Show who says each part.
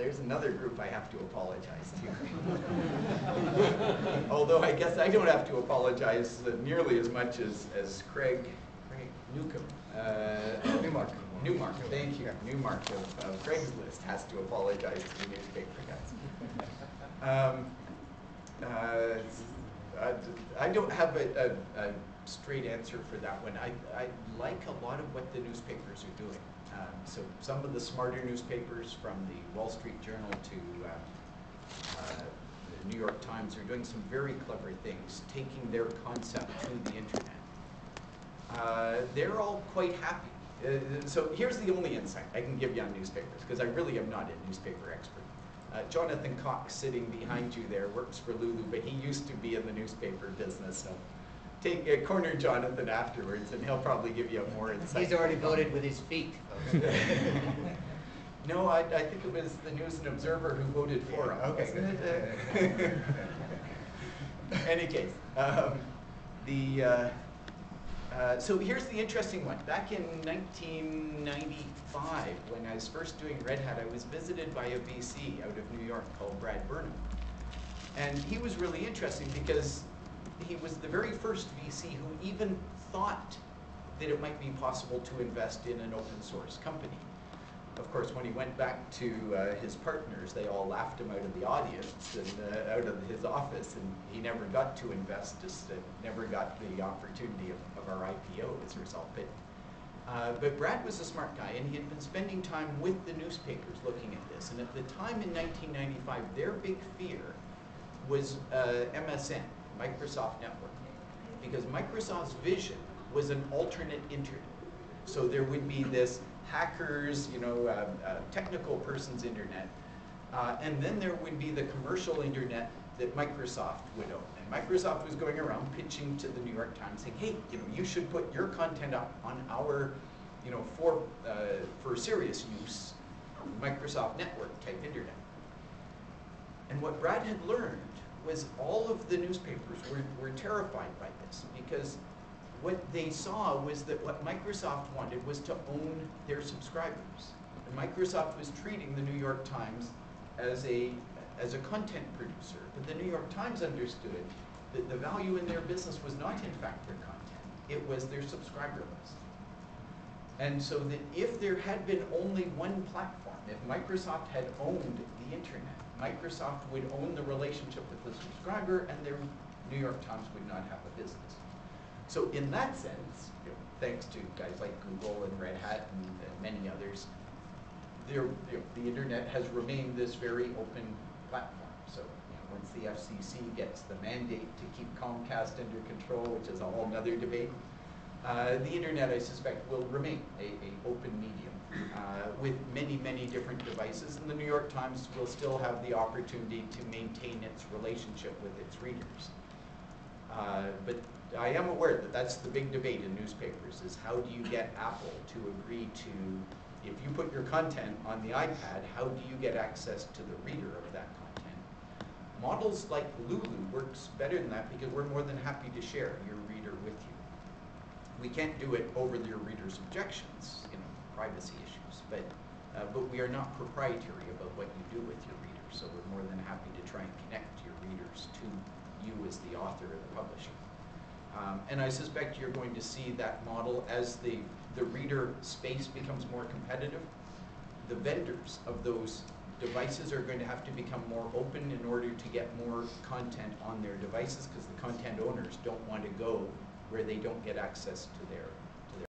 Speaker 1: there's another group I have to apologize to. Although I guess I don't have to apologize nearly as much as Craig Newcomb. Newmark, thank you. Newmark of Craigslist has to apologize to the newspaper guys. I don't have a straight answer for that one. I like a lot of what the newspapers are doing. So some of the smarter newspapers, from the Wall Street Journal to the New York Times, are doing some very clever things, taking their concept to the internet. They're all quite happy. So here's the only insight I can give you on newspapers, because I really am not a newspaper expert. Jonathan Cox, sitting behind you there, works for Lulu, but he used to be in the newspaper business. So take corner Jonathan afterwards, and he'll probably give you a more insight.
Speaker 2: He's already voted with his feet.
Speaker 1: No, I think it was the News and Observer who voted for him. Okay. Any case, so here's the interesting one. Back in 1995, when I was first doing Red Hat, I was visited by a VC out of New York called Brad Burnham. And he was really interesting because he was the very first VC who even thought that it might be possible to invest in an open source company. Of course, when he went back to his partners, they all laughed him out of the audience and out of his office, and he never got to invest, just never got the opportunity of our IPO as a result. But Brad was a smart guy, and he had been spending time with the newspapers looking at this. And at the time in 1995, their big fear was MSN, Microsoft Network, because Microsoft's vision was an alternate internet. So there would be this hackers, technical person's internet, and then there would be the commercial internet that Microsoft would own. And Microsoft was going around pitching to the New York Times, saying, hey, you should put your content up on our, for serious use, Microsoft Network type internet. And what Brad had learned was all of the newspapers were terrified by this, because what they saw was that what Microsoft wanted was to own their subscribers. And Microsoft was treating the New York Times as a content producer. But the New York Times understood that the value in their business was not in fact their content, it was their subscriber list. And so that if there had been only one platform, if Microsoft had owned the internet, Microsoft would own the relationship with the subscriber, and their New York Times would not have a business. So in that sense, thanks to guys like Google and Red Hat and many others, the internet has remained this very open platform. So once the FCC gets the mandate to keep Comcast under control, which is a whole other debate, the internet, I suspect, will remain a open medium with many, many different devices, and the New York Times will still have the opportunity to maintain its relationship with its readers. But I am aware that that's the big debate in newspapers, is how do you get Apple to agree to, if you put your content on the iPad, how do you get access to the reader of that content? Models like Lulu works better than that, because we're more than happy to share your reader with you. We can't do it over your reader's objections, privacy issues, but we are not proprietary about what you do with your reader, so we're more than happy to try and connect your readers to you as the author or the publisher. And I suspect you're going to see that model as the reader space becomes more competitive. The vendors of those devices are going to have to become more open in order to get more content on their devices, because the content owners don't want to go where they don't get access to